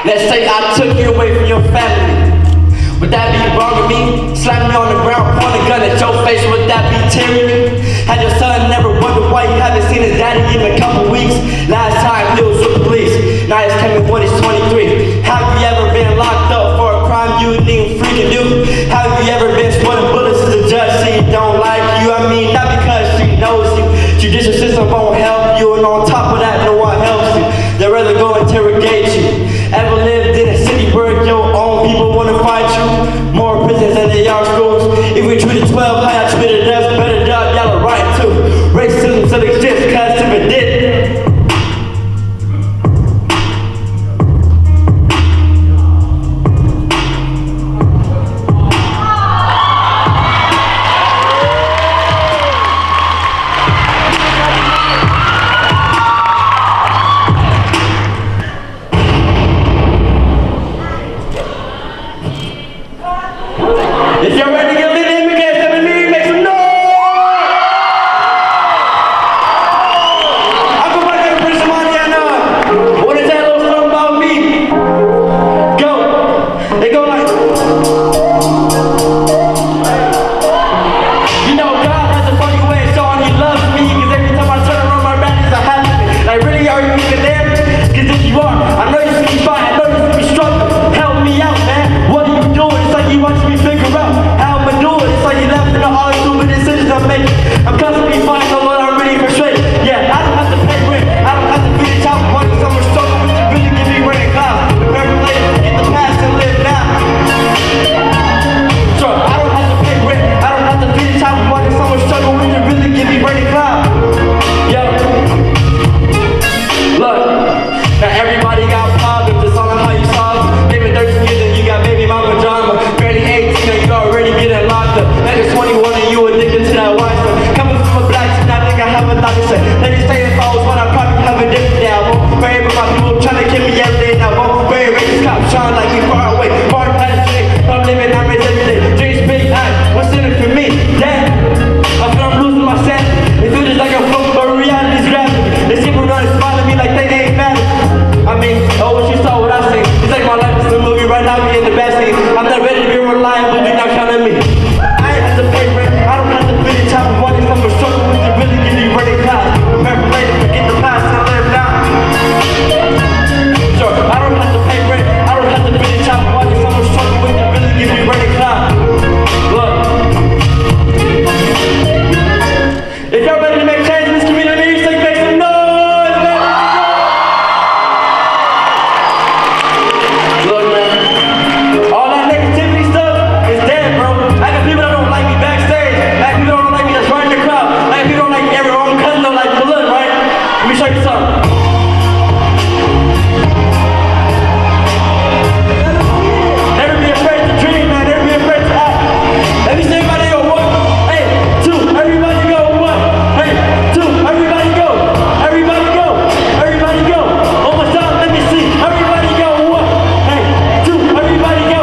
Let's say I took you away from your family. Would that be wrong with me? Slap me on the ground, point a gun at your face, would that be tyranny? Had your son never wondered why you haven't seen his daddy in a couple weeks? Last time he was with the police, now he's coming when he's 23. Have you ever been locked up for a crime you didn't even freaking do? Have you ever been sweating bullets as a judge she don't like you? I mean, not because she knows you. Judicial system won't help you, and on top of that, no one helps you. They'd rather go interrogate you. Ever lived in a city where your own people want to fight you? More prisons than they are schools. If we treated 12 how I treated us, better job y'all are right too. Racism still exists, cause if it did. If you're ready to get lit in, make some noise! I'm going back to bring some money I know. I want to tell a little something about me. Go. They go like, you know, God has a funny way of showing he loves me, because every time I turn around my back is a happiness. Like, really, are you even there? Because if you are, I know you see me fine, I know you see me struggling. Help me out, man. What are you doing? It's like you watch me figure out how I'ma do it. It's like you left in the all stupid decisions I'm making. I'm constantly finding out what I'm really frustrated. Yeah, I don't have to pay rent. I don't have to feed a child money. Someone struggle with to really give me rent and cloud. Remember later, forget the past and live now. Sure, I don't have to pay rent. I don't have to feed a child money. Someone struggle with to really give me rent and cloud. Yo, look, now everybody got problems. It's all on how you solve them. Maybe 13 years and you got baby mama drama. Barely 18 and you already getting locked up. Like it's 21 and you addicted to that wine stuff. Coming from a black teen, I think I have a thought to say. Let me stay if I was one, I'd probably have a different day. I won't pray about my people trying to kill me every day. Now I won't pray racist cops trying like we far away. Far past drink, I'm living nightmares every day. Dreams big eyes, what's in it for me? Damn, I feel I'm losing my sense. It feels just like a float, but reality's grabbing me. They see me running, smiling at me like they ain't mad. I mean, oh, what you saw, what I see. It's like my life is a movie right now, we in the best scene. I'm not ready to be reliable, do not count on me. I ain't have to pay rent, I don't have to pay the top of money. Someone struggle with to really give me ready class. Remember later, forget the past and live now. Sure, I don't have to pay rent, I don't have to pay the top of money. Someone struggle with to really give me ready class. Look, if y'all ready to make change in this community, say make some noise, man. Look, man, all that negativity stuff is dead, bro. I got people that don't like me backstage. I got people that don't like me that's right in the crowd. I got people that don't like me every own cousin don't like me. But look, right? Let me show you something. Never be afraid to dream, man. Never be afraid to act. Let me say everybody go one. Hey, two. Everybody go one. Hey, two. Everybody go. Everybody go. Everybody go. One more time. Let me see. Everybody go one. Hey, two. Everybody go.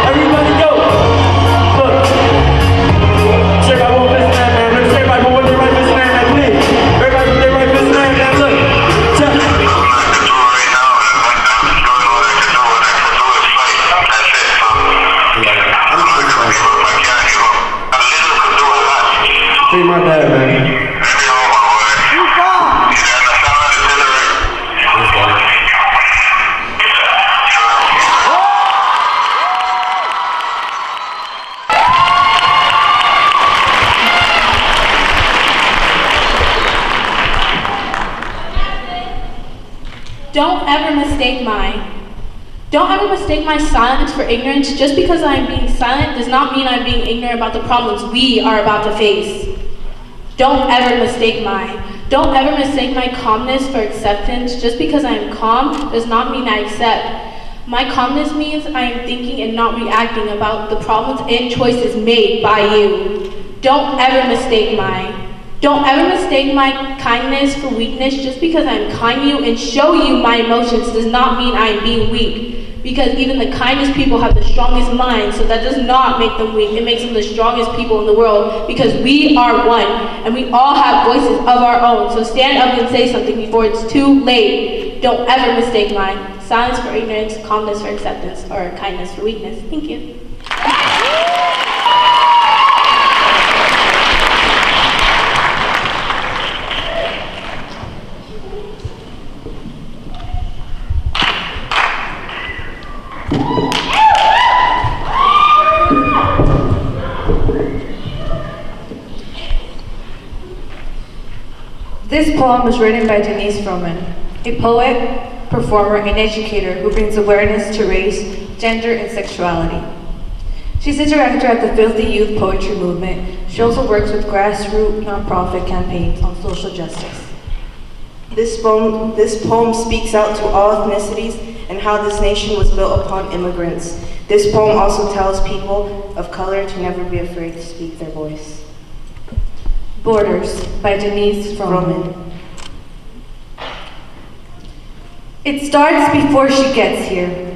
Everybody go. Look. Say my one best man, man. Let's say my one the right best man, man, please. Everybody with their right best man, man. Look. Check. Free my dad, man. Don't ever mistake my silence for ignorance. Just because I am being silent does not mean I'm being ignorant about the problems we are about to face. Don't ever mistake my calmness for acceptance. Just because I am calm does not mean I accept. My calmness means I am thinking and not reacting about the problems and choices made by you. Don't ever mistake my kindness for weakness. Just because I am kind to you and show you my emotions does not mean I am being weak. because even the kindest people have the strongest minds, so that does not make them weak. It makes them the strongest people in the world, because we are one, and we all have voices of our own. So stand up and say something before it's too late. Don't ever mistake mine. Silence for ignorance, calmness for acceptance, or kindness for weakness. Thank you. This poem was written by Denise Froman, a poet, performer, and educator who brings awareness to race, gender, and sexuality. She's a director at the Filthy Youth Poetry Movement. She also works with grassroots nonprofit campaigns on social justice. This poem speaks out to all ethnicities and how this nation was built upon immigrants. This poem also tells people of color to never be afraid to speak their voice. Borders by Denise Froman. It starts before she gets here.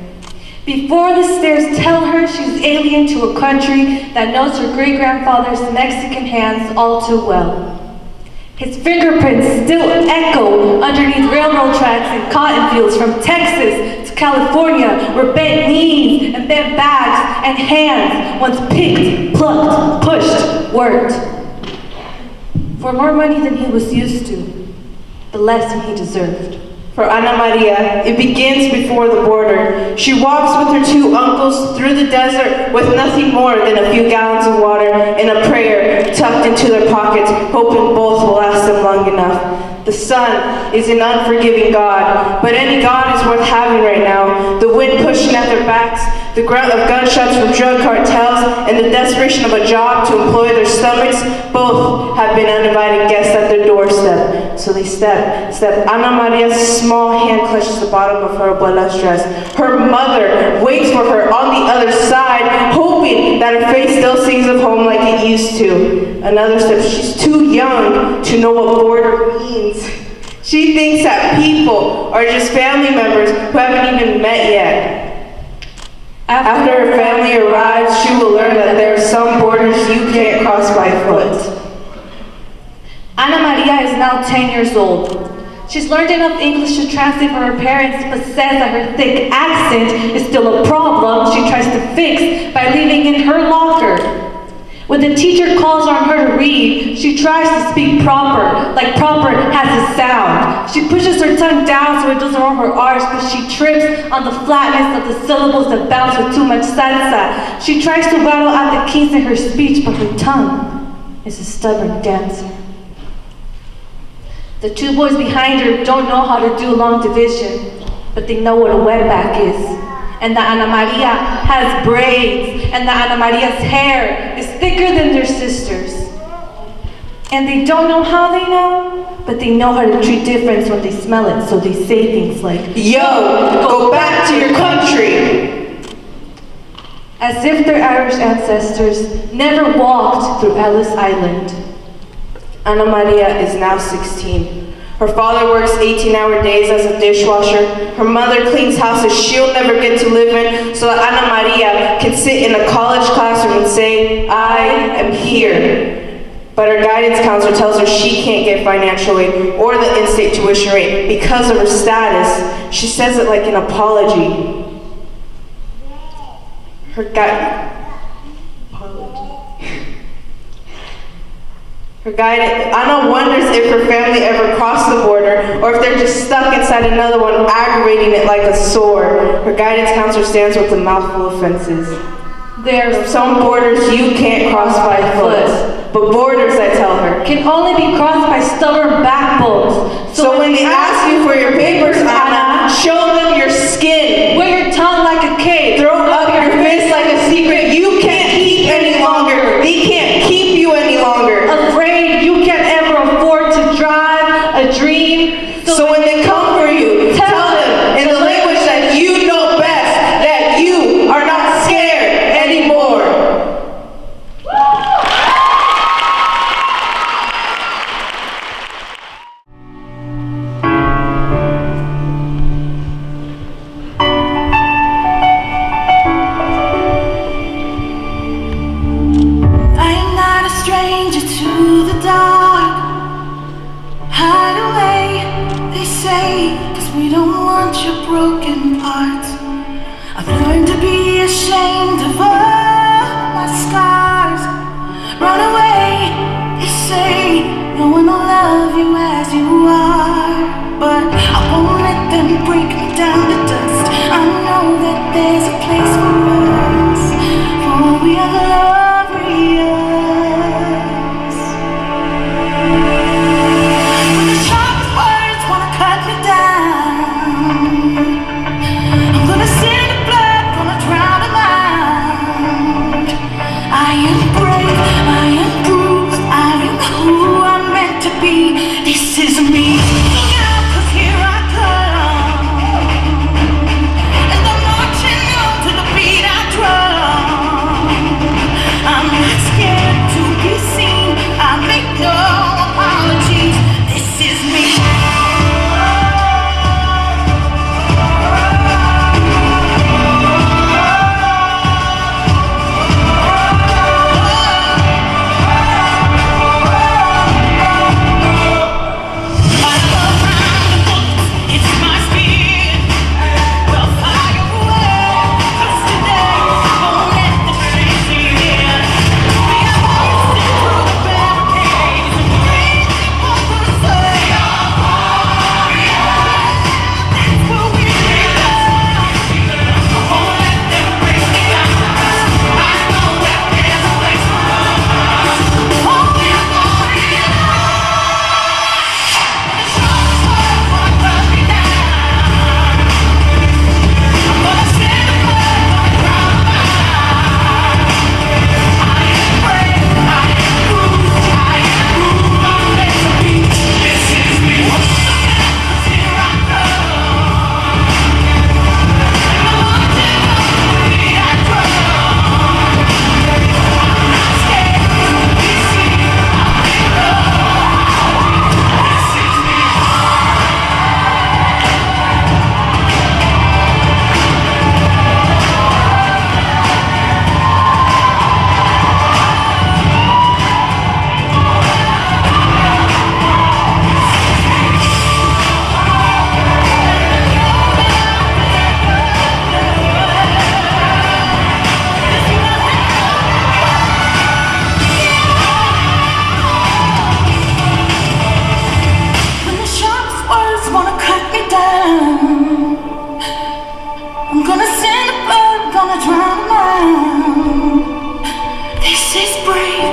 Before the stairs tell her she's alien to a country that knows her great-grandfather's Mexican hands all too well. His fingerprints still echo underneath railroad tracks and cotton fields from Texas to California, where bent knees and bent backs and hands once picked, plucked, pushed, worked. For more money than he was used to, but less than he deserved. For Ana Maria, it begins before the border. She walks with her two uncles through the desert with nothing more than a few gallons of water and a prayer tucked into their pockets, hoping both will last them long enough. The sun is an unforgiving God, but any God is worth having right now. The wind pushing at their backs, the grunt of gunshots from drug cartels, and the desperation of a job to employ their stomachs, both have been uninvited guests at their doorstep. So they step. Ana Maria's small hand clutches the bottom of her abuela's dress. Her mother waits for her on the other side, hoping that her face still sings of home like it used to. Another step. She's too young to know what border means. She thinks that people are just family members who haven't even met yet. After her family arrives, she will learn that there are some borders you can't cross by foot. Ana Maria is now 10 years old. She's learned enough English to translate for her parents, but says that her thick accent is still a problem she tries to fix by leaving in her locker. When the teacher calls on her to read, she tries to speak proper, like proper has a sound. She pushes her tongue down so it doesn't roll her R's, but she trips on the flatness of the syllables that bounce with too much salsa. She tries to rattle out the kinks in her speech, but her tongue is a stubborn dancer. The two boys behind her don't know how to do long division, but they know what a wetback is. And that Ana Maria has braids, and that Ana Maria's hair is thicker than their sister's. And they don't know how they know, but they know how to treat difference when they smell it, so they say things like, "Yo, go back to your country!" As if their Irish ancestors never walked through Ellis Island. Ana Maria is now 16. Her father works 18-hour days as a dishwasher. Her mother cleans houses she'll never get to live in so that Ana Maria can sit in a college classroom and say, "I am here." But her guidance counselor tells her she can't get financial aid or the in-state tuition rate because of her status. She says it like an apology. Ana wonders if her family ever crossed the border or if they're just stuck inside another one, aggravating it like a sore. Her guidance counselor stands with a mouthful of fences. There are some borders you can't cross by foot, but borders, I tell her, can only be crossed by stubborn backbones. So when they ask you for your papers, Ana, show them your skin. Wear your tongue like a cave. Throw up your fist like a secret you can't keep any longer. They can't keep you any longer. Afraid you can't ever afford to drive a dream. So when they come for you, tell them in the language that you know best that you are not scared anymore. say, 'cause we don't want your broken parts. I've learned to be ashamed of all my scars. Run away, they say, no one will love you as you are. But I won't let them break me down to dust. I know that there's a place for us, for we are glorious. When the sharpest words wanna cut me down, I'm gonna send the blood, gonna drown them out. I am brave, I am bruised, I am who I'm meant to be. This is me. Look out, 'cause here I come, and I'm marching on to the beat I drum. I'm not scared to be seen, I make no apologies. This is me. It's my spirit. Well, fire away, 'cause today won't let the crazy in. We are bursting through the barricades and breathing for the sake of glorious. That's what we belong. I won't let them break me down. I know that there's a place for us. Oh, we are glorious. The sharpest words wanna cut me down. I'm gonna send the blood, gonna drown them out. I am brave, I am bruised, I am who I'm meant to be. This is me. Look out, 'cause here I come, and I'm marching on to the beat I drum. I'm not scared to be seen, I make no apologies. This is me. When the sharpest words wanna cut me down, I'm gonna send the blood, gonna drown them out. This is brave.